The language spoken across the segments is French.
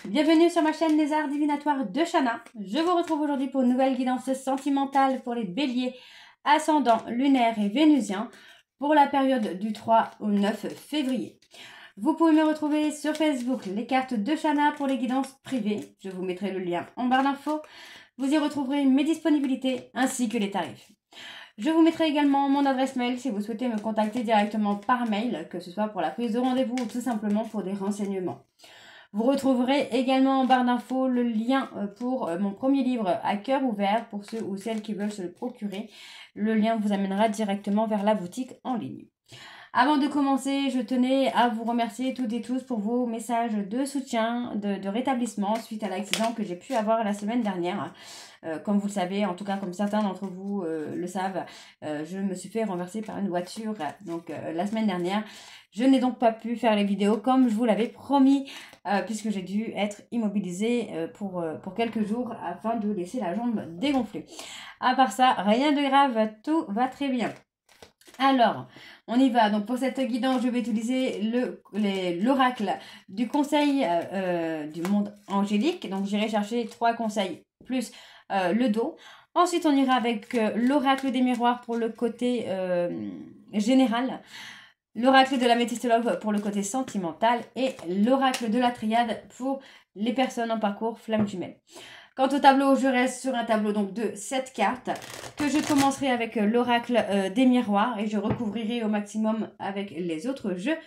bienvenue sur ma chaîne Les Arts Divinatoires de Shana. Je vous retrouve aujourd'hui pour une nouvelle guidance sentimentale pour les béliers, ascendants, lunaires et vénusiens pour la période du 3 au 9 février. Vous pouvez me retrouver sur Facebook, les cartes de Shana pour les guidances privées. Je vous mettrai le lien en barre d'infos. Vous y retrouverez mes disponibilités ainsi que les tarifs. Je vous mettrai également mon adresse mail si vous souhaitez me contacter directement par mail, que ce soit pour la prise de rendez-vous ou tout simplement pour des renseignements. Vous retrouverez également en barre d'infos le lien pour mon premier livre à cœur ouvert pour ceux ou celles qui veulent se le procurer. Le lien vous amènera directement vers la boutique en ligne. Avant de commencer, je tenais à vous remercier toutes et tous pour vos messages de soutien, de rétablissement suite à l'accident que j'ai pu avoir la semaine dernière. Comme vous le savez, en tout cas comme certains d'entre vous le savent, je me suis fait renverser par une voiture donc la semaine dernière. Je n'ai donc pas pu faire les vidéos comme je vous l'avais promis puisque j'ai dû être immobilisée pour quelques jours afin de laisser la jambe dégonfler. À part ça, rien de grave, tout va très bien. Alors, on y va. Donc, pour cette guidance, je vais utiliser l'oracle du conseil du monde angélique. Donc, j'irai chercher 3 conseils plus le dos. Ensuite, on ira avec l'oracle des miroirs pour le côté général. L'oracle de la métistologue pour le côté sentimental. Et l'oracle de la triade pour les personnes en parcours flamme jumelle. Quant au tableau, je reste sur un tableau donc de 7 cartes que je commencerai avec l'oracle des miroirs et je recouvrirai au maximum avec les autres jeux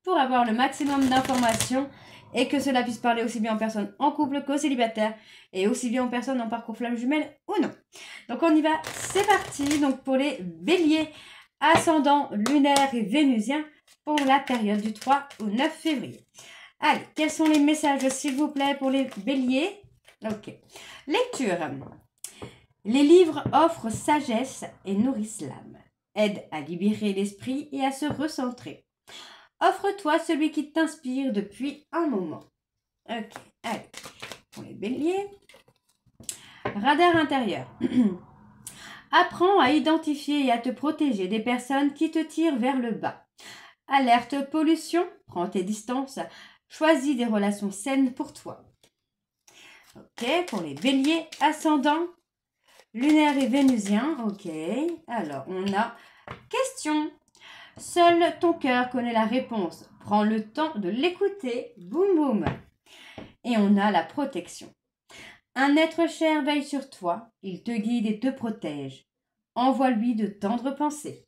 pour avoir le maximum d'informations et que cela puisse parler aussi bien aux personnes en couple qu'aux célibataires et aussi bien aux personnes en parcours flamme jumelle ou non. Donc on y va, c'est parti. Donc pour les béliers, ascendants, lunaires et vénusiens pour la période du 3 au 9 février. Allez, quels sont les messages s'il vous plaît pour les béliers? Ok. Lecture. Les livres offrent sagesse et nourrissent l'âme. Aident à libérer l'esprit et à se recentrer. Offre-toi celui qui t'inspire depuis un moment. Ok. Allez. Pour les béliers. Radar intérieur. Apprends à identifier et à te protéger des personnes qui te tirent vers le bas. Alerte pollution. Prends tes distances. Choisis des relations saines pour toi. Ok, pour les béliers, ascendants, lunaires et vénusiens. Ok, alors on a question. Seul ton cœur connaît la réponse. Prends le temps de l'écouter. Boum boum. Et on a la protection. Un être cher veille sur toi. Il te guide et te protège. Envoie-lui de tendres pensées.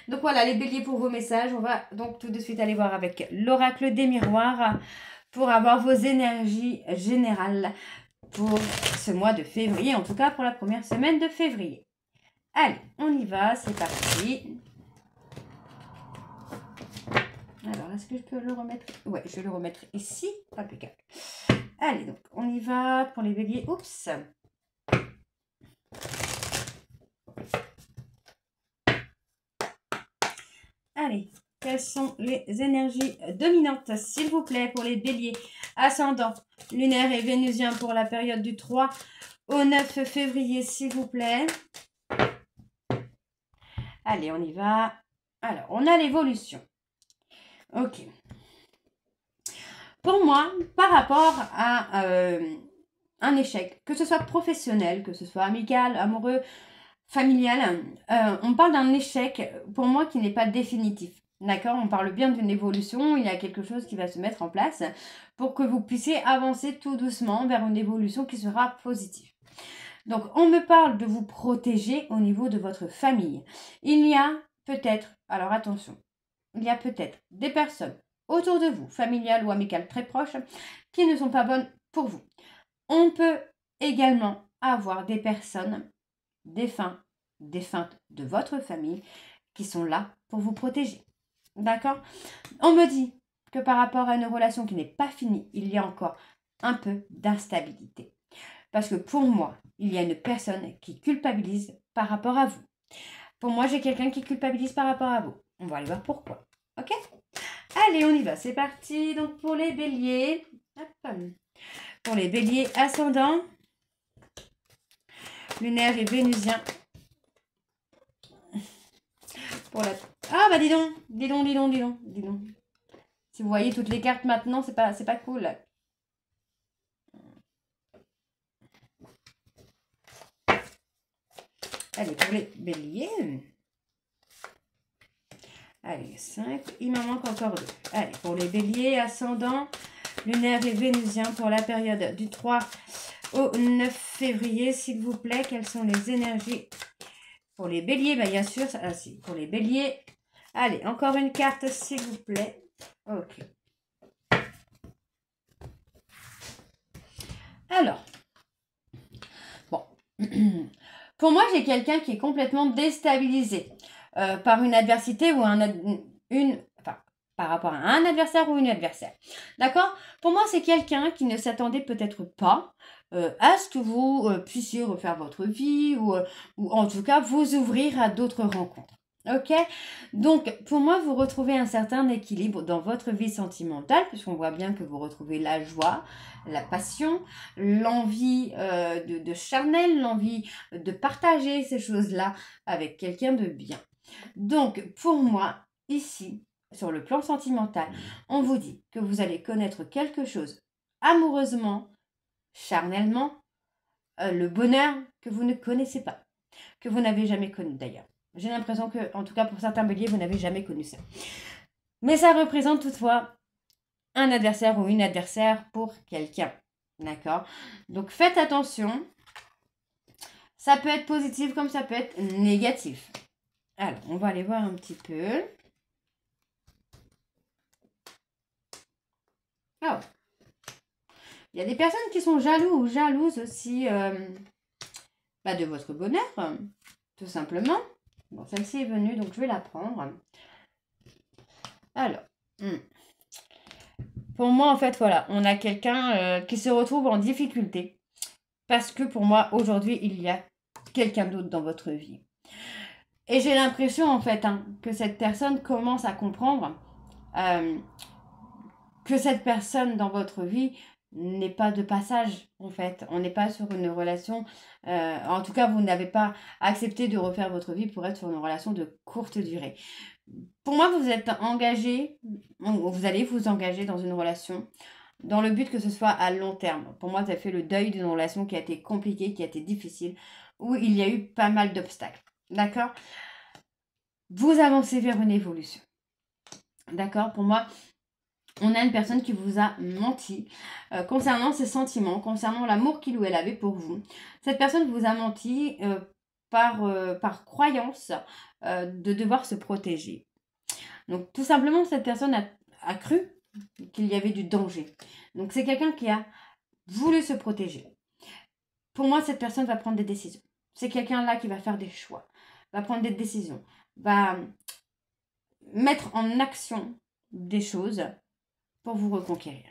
Donc voilà les béliers pour vos messages. On va donc tout de suite aller voir avec l'oracle des miroirs pour avoir vos énergies générales pour ce mois de février, en tout cas pour la première semaine de février. Allez, on y va, c'est parti. Alors, est-ce que je peux le remettre? Ouais, je vais le remettre ici. Impeccable. Allez, donc, on y va pour les béliers. Oups. Allez, quelles sont les énergies dominantes, s'il vous plaît, pour les béliers, ascendants, lunaires et vénusiens pour la période du 3 au 9 février, s'il vous plaît. Allez, on y va. Alors, on a l'évolution. Ok. Pour moi, par rapport à un échec, que ce soit professionnel, que ce soit amical, amoureux, familial, on parle d'un échec, pour moi, qui n'est pas définitif. D'accord? On parle bien d'une évolution, il y a quelque chose qui va se mettre en place pour que vous puissiez avancer tout doucement vers une évolution qui sera positive. Donc, on me parle de vous protéger au niveau de votre famille. Il y a peut-être, alors attention, il y a peut-être des personnes autour de vous, familiales ou amicales très proches, qui ne sont pas bonnes pour vous. On peut également avoir des personnes, défuntes de votre famille, qui sont là pour vous protéger. D'accord? On me dit que par rapport à une relation qui n'est pas finie, il y a encore un peu d'instabilité. Parce que pour moi, il y a une personne qui culpabilise par rapport à vous. Pour moi, j'ai quelqu'un qui culpabilise par rapport à vous. On va aller voir pourquoi. Ok? Allez, on y va. C'est parti. Donc, pour les béliers. Hop. Pour les béliers ascendants, lunaires et vénusiens. Pour la... Ah, bah dis donc. Dis donc. Si vous voyez toutes les cartes maintenant, c'est pas cool. Allez, pour les béliers. Allez, 5. Il m'en manque encore 2. Allez, pour les béliers, ascendant, lunaire et vénusien pour la période du 3 au 9 février, s'il vous plaît. Quelles sont les énergies pour les béliers? Bah, bien sûr, ah, si, pour les béliers. Allez, encore une carte, s'il vous plaît. Ok. Alors, bon. Pour moi, j'ai quelqu'un qui est complètement déstabilisé par une adversité ou enfin, par rapport à un adversaire ou une adversaire. D'accord? Pour moi, c'est quelqu'un qui ne s'attendait peut-être pas à ce que vous puissiez refaire votre vie ou en tout cas vous ouvrir à d'autres rencontres. Ok? Donc, pour moi, vous retrouvez un certain équilibre dans votre vie sentimentale, puisqu'on voit bien que vous retrouvez la joie, la passion, l'envie de charnel, l'envie de partager ces choses-là avec quelqu'un de bien. Donc, pour moi, ici, sur le plan sentimental, on vous dit que vous allez connaître quelque chose amoureusement, charnellement, le bonheur que vous ne connaissez pas, que vous n'avez jamais connu d'ailleurs. J'ai l'impression que, en tout cas pour certains béliers, vous n'avez jamais connu ça. Mais ça représente toutefois un adversaire ou une adversaire pour quelqu'un. D'accord? Donc faites attention. Ça peut être positif comme ça peut être négatif. Alors, on va aller voir un petit peu. Ah ouais. Il y a des personnes qui sont jaloux ou jalouses aussi de votre bonheur, tout simplement. Bon, celle-ci est venue, donc je vais la prendre. Alors, pour moi, en fait, voilà, on a quelqu'un qui se retrouve en difficulté. Parce que pour moi, aujourd'hui, il y a quelqu'un d'autre dans votre vie. Et j'ai l'impression, en fait, que cette personne commence à comprendre que cette personne dans votre vie n'est pas de passage, en fait. On n'est pas sur une relation... en tout cas, vous n'avez pas accepté de refaire votre vie pour être sur une relation de courte durée. Pour moi, vous êtes engagé, vous allez vous engager dans une relation dans le but que ce soit à long terme. Pour moi, ça fait le deuil d'une relation qui a été compliquée, qui a été difficile, où il y a eu pas mal d'obstacles. D'accord? Vous avancez vers une évolution. D'accord? Pour moi, on a une personne qui vous a menti concernant ses sentiments, concernant l'amour qu'il ou elle avait pour vous. Cette personne vous a menti par croyance de devoir se protéger. Donc, tout simplement, cette personne a cru qu'il y avait du danger. Donc, c'est quelqu'un qui a voulu se protéger. Pour moi, cette personne va prendre des décisions. C'est quelqu'un là qui va faire des choix, va prendre des décisions, va mettre en action des choses pour vous reconquérir.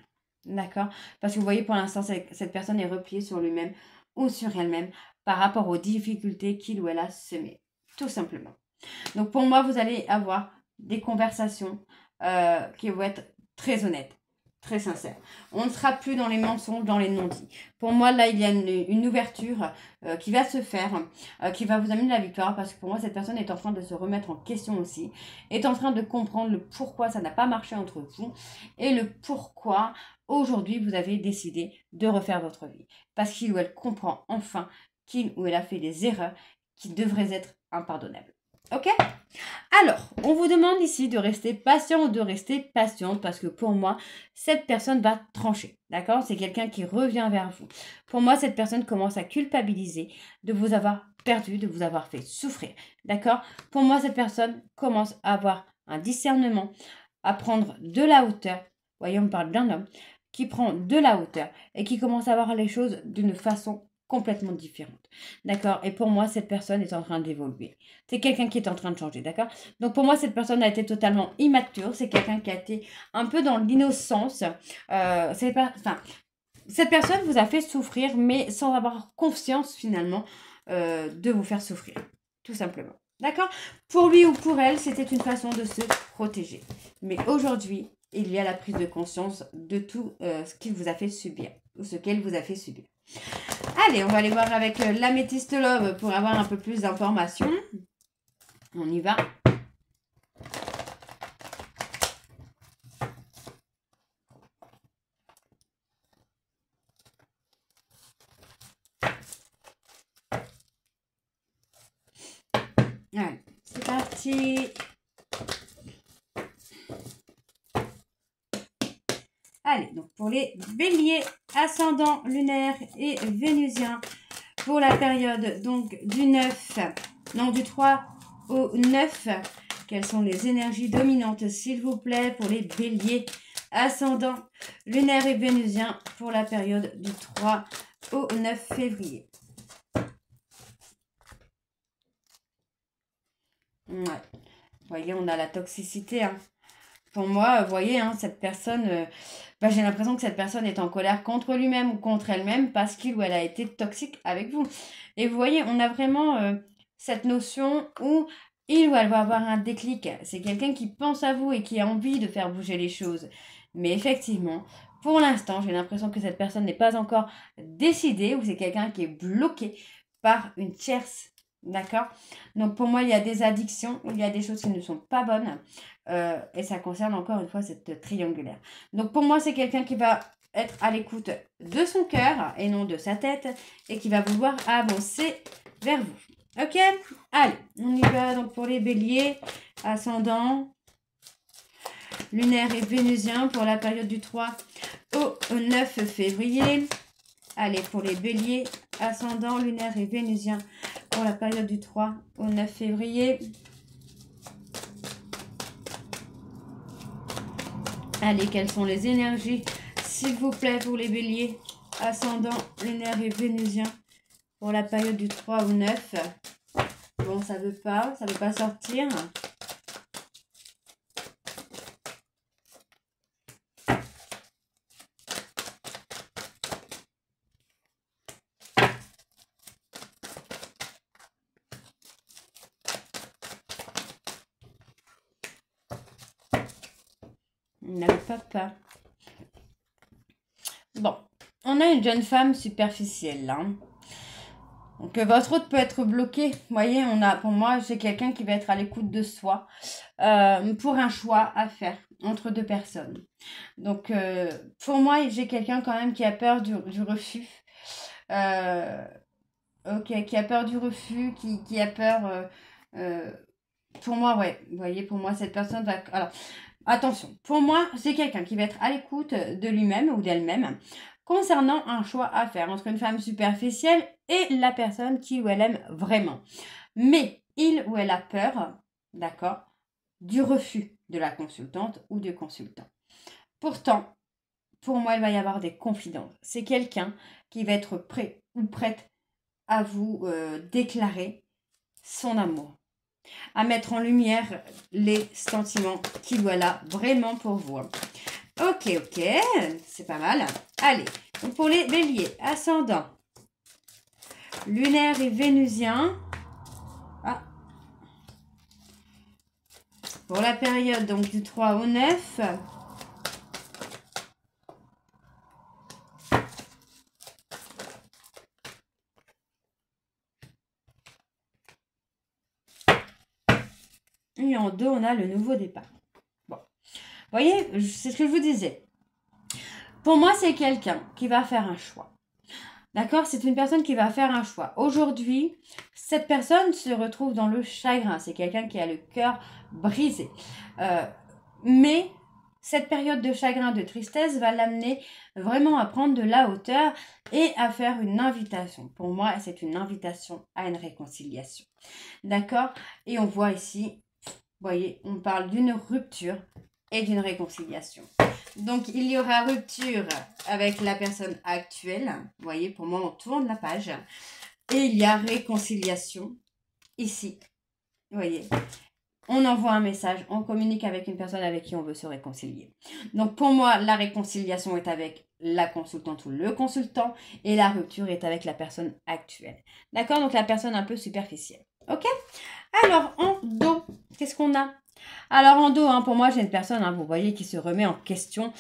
D'accord? Parce que vous voyez, pour l'instant, cette personne est repliée sur lui-même ou sur elle-même par rapport aux difficultés qu'il ou elle a semées. Tout simplement. Donc, pour moi, vous allez avoir des conversations qui vont être très honnêtes, très sincères. On ne sera plus dans les mensonges, dans les non-dits. Pour moi, là, il y a une ouverture qui va se faire, qui va vous amener la victoire, parce que pour moi, cette personne est en train de se remettre en question aussi, est en train de comprendre le pourquoi ça n'a pas marché entre vous, et le pourquoi aujourd'hui vous avez décidé de refaire votre vie. Parce qu'il ou elle comprend enfin qu'il ou elle a fait des erreurs qui devraient être impardonnables. Ok? Alors, on vous demande ici de rester patient ou de rester patiente parce que pour moi, cette personne va trancher. D'accord? C'est quelqu'un qui revient vers vous. Pour moi, cette personne commence à culpabiliser de vous avoir perdu, de vous avoir fait souffrir. D'accord? Pour moi, cette personne commence à avoir un discernement, à prendre de la hauteur. Vous voyez, on parle d'un homme qui prend de la hauteur et qui commence à voir les choses d'une façon complètement différente. D'accord? Et pour moi, cette personne est en train d'évoluer. C'est quelqu'un qui est en train de changer. D'accord? Donc pour moi, cette personne a été totalement immature. C'est quelqu'un qui a été un peu dans l'innocence. Cette personne vous a fait souffrir, mais sans avoir conscience finalement de vous faire souffrir. Tout simplement. D'accord? Pour lui ou pour elle, c'était une façon de se protéger. Mais aujourd'hui, il y a la prise de conscience de tout ce qu'il vous a fait subir. Ou ce qu'elle vous a fait subir. Allez, on va aller voir avec l'améthyste love pour avoir un peu plus d'informations. On y va. parti. Allez, donc pour les béliers, ascendant lunaire et vénusien, pour la période donc du 3 au 9, quelles sont les énergies dominantes, s'il vous plaît, pour les béliers, ascendant lunaire et vénusien, pour la période du 3 au 9 février. Ouais. Vous voyez, on a la toxicité, hein. Pour moi, vous voyez, hein, cette personne, j'ai l'impression que cette personne est en colère contre lui-même ou contre elle-même parce qu'il ou elle a été toxique avec vous. Et vous voyez, on a vraiment cette notion où il ou elle va avoir un déclic. C'est quelqu'un qui pense à vous et qui a envie de faire bouger les choses. Mais effectivement, pour l'instant, j'ai l'impression que cette personne n'est pas encore décidée ou c'est quelqu'un qui est bloqué par une tierce. D'accord? Donc pour moi, il y a des addictions, il y a des choses qui ne sont pas bonnes. Et ça concerne encore une fois cette triangulaire. Donc pour moi, c'est quelqu'un qui va être à l'écoute de son cœur et non de sa tête et qui va vouloir avancer vers vous. Ok? Allez, on y va donc pour les béliers, ascendant, lunaire et vénusien pour la période du 3 au 9 février. Allez, pour les béliers, ascendant, lunaire et vénusien pour la période du 3 au 9 février. Allez, quelles sont les énergies, s'il vous plaît, pour les béliers, ascendant, lunaire et vénusien, pour la période du 3 au 9. Bon, ça veut pas sortir. Papa. Bon, on a une jeune femme superficielle là. Donc votre autre peut être bloqué. Vous voyez, pour moi, j'ai quelqu'un qui va être à l'écoute de soi pour un choix à faire entre deux personnes. Donc pour moi, j'ai quelqu'un quand même qui a peur du refus. Ok, qui a peur du refus, qui a peur... pour moi, ouais, vous voyez, pour moi, cette personne va... Alors, attention, pour moi, c'est quelqu'un qui va être à l'écoute de lui-même ou d'elle-même concernant un choix à faire entre une femme superficielle et la personne qui ou elle aime vraiment. Mais il ou elle a peur, d'accord, du refus de la consultante ou du consultant. Pourtant, pour moi, il va y avoir des confidences. C'est quelqu'un qui va être prêt ou prête à vous déclarer son amour, à mettre en lumière les sentiments qu'il ou elle a vraiment pour vous. Ok, c'est pas mal. Allez, donc pour les béliers, ascendant, lunaire et vénusien. Ah. Pour la période donc du 3 au 9. Et en 2, on a le nouveau départ. Bon, vous voyez, c'est ce que je vous disais. Pour moi, c'est quelqu'un qui va faire un choix. D'accord? C'est une personne qui va faire un choix. Aujourd'hui, cette personne se retrouve dans le chagrin. C'est quelqu'un qui a le cœur brisé. Mais cette période de chagrin, de tristesse va l'amener vraiment à prendre de la hauteur et à faire une invitation. Pour moi, c'est une invitation à une réconciliation. D'accord? Et on voit ici, vous voyez, on parle d'une rupture et d'une réconciliation. Donc, il y aura rupture avec la personne actuelle. Vous voyez, pour moi, on tourne la page. Et il y a réconciliation ici. Vous voyez, on envoie un message, on communique avec une personne avec qui on veut se réconcilier. Donc, pour moi, la réconciliation est avec la consultante ou le consultant et la rupture est avec la personne actuelle. D'accord? Donc, la personne un peu superficielle. Ok? Alors, en dos, qu'est-ce qu'on a? Alors en dos, pour moi, j'ai une personne, vous voyez, qui se remet en question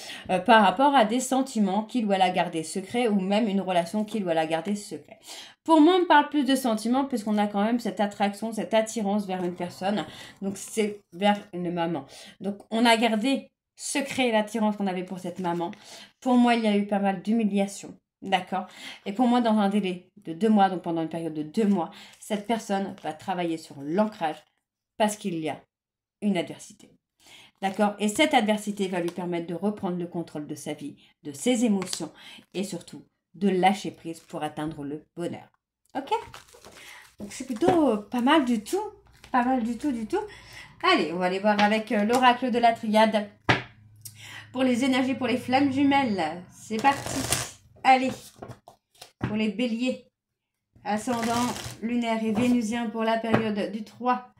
par rapport à des sentiments qu'il ou elle a gardés secrets ou même une relation qu'il ou elle a gardée secrète. Pour moi, on parle plus de sentiments puisqu'on a quand même cette attraction, cette attirance vers une personne. Donc c'est vers une maman. Donc on a gardé secret l'attirance qu'on avait pour cette maman. Pour moi, il y a eu pas mal d'humiliation. D'accord? Et pour moi, dans un délai de 2 mois, donc pendant une période de 2 mois, cette personne va travailler sur l'ancrage parce qu'il y a une adversité. D'accord? Et cette adversité va lui permettre de reprendre le contrôle de sa vie, de ses émotions et surtout de lâcher prise pour atteindre le bonheur. Ok? Donc c'est plutôt pas mal du tout. Pas mal du tout, du tout. Allez, on va aller voir avec l'oracle de la triade. Pour les énergies, pour les flammes jumelles. C'est parti. Allez. Pour les béliers. Ascendant lunaire et vénusien pour la période du 3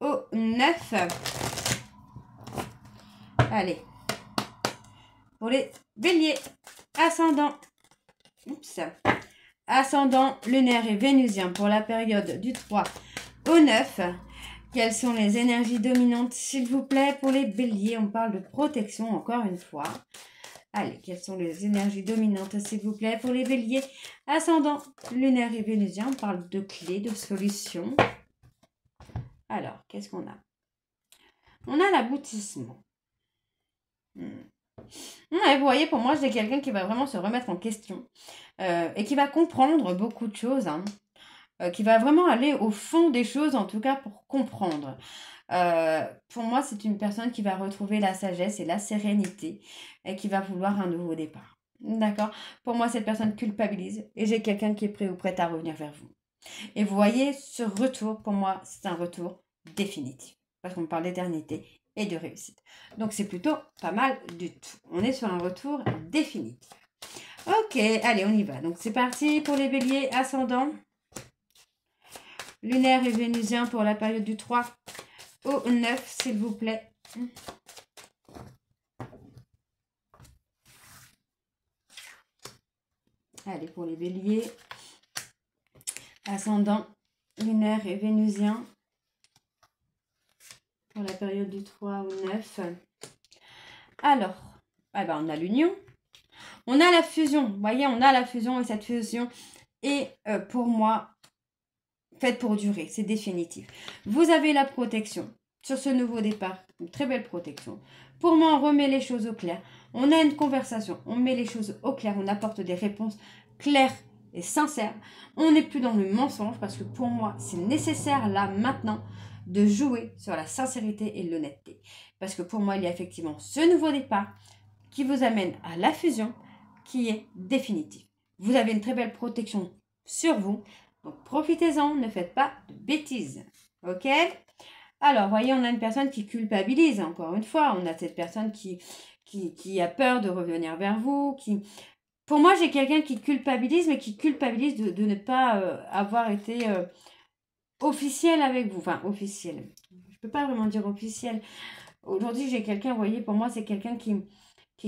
au 9. Allez. Pour les béliers. Ascendant. Oups. Ascendant lunaire et vénusien pour la période du 3 au 9. Quelles sont les énergies dominantes, s'il vous plaît, pour les béliers? On parle de protection, encore une fois. Allez, quelles sont les énergies dominantes, s'il vous plaît, pour les béliers? Ascendant lunaire et vénusien, on parle de clés, de solutions. Alors, qu'est-ce qu'on a? On a l'aboutissement. Ouais, vous voyez, pour moi, j'ai quelqu'un qui va vraiment se remettre en question et qui va comprendre beaucoup de choses, hein, qui va vraiment aller au fond des choses, en tout cas pour comprendre. Pour moi, c'est une personne qui va retrouver la sagesse et la sérénité et qui va vouloir un nouveau départ. D'accord? Pour moi, cette personne culpabilise et j'ai quelqu'un qui est prêt ou prête à revenir vers vous. Et vous voyez, ce retour, pour moi, c'est un retour définitif. Parce qu'on parle d'éternité et de réussite. Donc, c'est plutôt pas mal du tout. On est sur un retour définitif. Ok, allez, on y va. Donc, c'est parti pour les béliers ascendants. Lunaire et vénusien pour la période du 3 au 9, s'il vous plaît. Allez, pour les béliers. Ascendant lunaire et vénusien pour la période du 3 au 9. Alors, on a l'union. On a la fusion. Vous voyez, on a la fusion et cette fusion est pour moi faite pour durer. C'est définitif. Vous avez la protection sur ce nouveau départ. Une très belle protection. Pour moi, on remet les choses au clair. On a une conversation. On met les choses au clair. On apporte des réponses claires et sincères. On n'est plus dans le mensonge parce que pour moi, c'est nécessaire là, maintenant, de jouer sur la sincérité et l'honnêteté. Parce que pour moi, il y a effectivement ce nouveau départ qui vous amène à la fusion qui est définitive. Vous avez une très belle protection sur vous. Donc, profitez-en, ne faites pas de bêtises. Ok? Alors, voyez, on a une personne qui culpabilise, encore une fois. On a cette personne qui a peur de revenir vers vous. Pour moi, j'ai quelqu'un qui culpabilise, mais qui culpabilise de ne pas avoir été officiel avec vous. Enfin, officiel. Je ne peux pas vraiment dire officiel. Aujourd'hui, j'ai quelqu'un, vous voyez, pour moi, c'est quelqu'un qui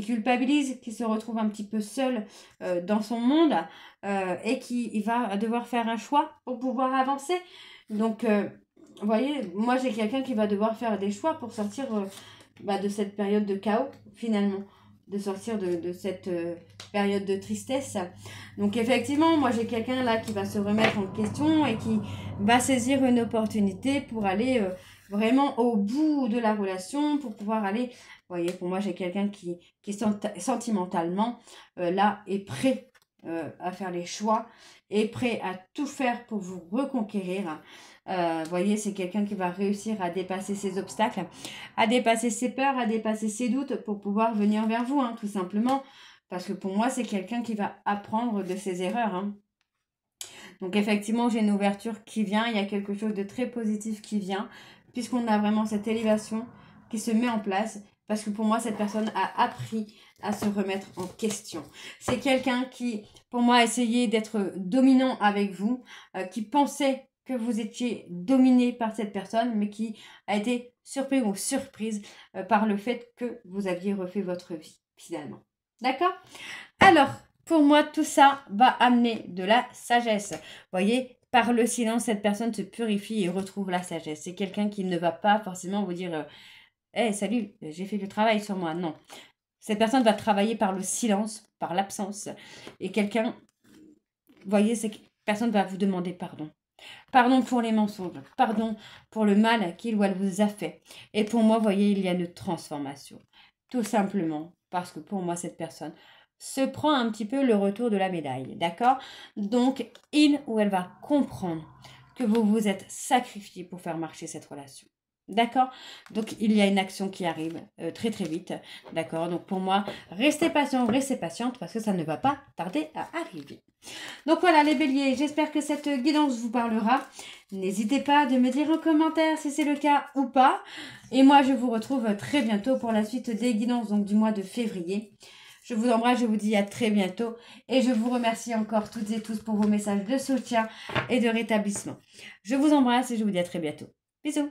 culpabilise, qui se retrouve un petit peu seul dans son monde et qui va devoir faire un choix pour pouvoir avancer. Donc, vous voyez, moi j'ai quelqu'un qui va devoir faire des choix pour sortir de cette période de chaos, finalement, de sortir de cette période de tristesse. Donc, effectivement, moi j'ai quelqu'un là qui va se remettre en question et qui va saisir une opportunité pour aller vraiment au bout de la relation, pour pouvoir aller... Vous voyez, pour moi, j'ai quelqu'un qui sentimentalement, là, est prêt à faire les choix, est prêt à tout faire pour vous reconquérir. Vous voyez, c'est quelqu'un qui va réussir à dépasser ses obstacles, à dépasser ses peurs, à dépasser ses doutes pour pouvoir venir vers vous, hein, tout simplement. Parce que pour moi, c'est quelqu'un qui va apprendre de ses erreurs. Hein. Donc, effectivement, j'ai une ouverture qui vient. Il y a quelque chose de très positif qui vient, puisqu'on a vraiment cette élévation qui se met en place. Parce que pour moi, cette personne a appris à se remettre en question. C'est quelqu'un qui, pour moi, a essayé d'être dominant avec vous, qui pensait que vous étiez dominé par cette personne, mais qui a été surpris ou surprise par le fait que vous aviez refait votre vie, finalement. D'accord? Alors, pour moi, tout ça va amener de la sagesse. Vous voyez, par le silence, cette personne se purifie et retrouve la sagesse. C'est quelqu'un qui ne va pas forcément vous dire... Hey, salut, j'ai fait le travail sur moi. Non. Cette personne va travailler par le silence, par l'absence. Et quelqu'un, vous voyez, cette personne va vous demander pardon. Pardon pour les mensonges. Pardon pour le mal qu'il ou elle vous a fait. Et pour moi, vous voyez, il y a une transformation. Tout simplement parce que pour moi, cette personne se prend un petit peu le retour de la médaille. D'accord? Donc, il ou elle va comprendre que vous vous êtes sacrifié pour faire marcher cette relation. D'accord? Donc, il y a une action qui arrive très très vite. D'accord? Donc, pour moi, restez patient, restez patiente parce que ça ne va pas tarder à arriver. Donc voilà les béliers, j'espère que cette guidance vous parlera. N'hésitez pas de me dire en commentaire si c'est le cas ou pas. Et moi, je vous retrouve très bientôt pour la suite des guidances donc, du mois de février. Je vous embrasse, je vous dis à très bientôt. Et je vous remercie encore toutes et tous pour vos messages de soutien et de rétablissement. Je vous embrasse et je vous dis à très bientôt. Bisous.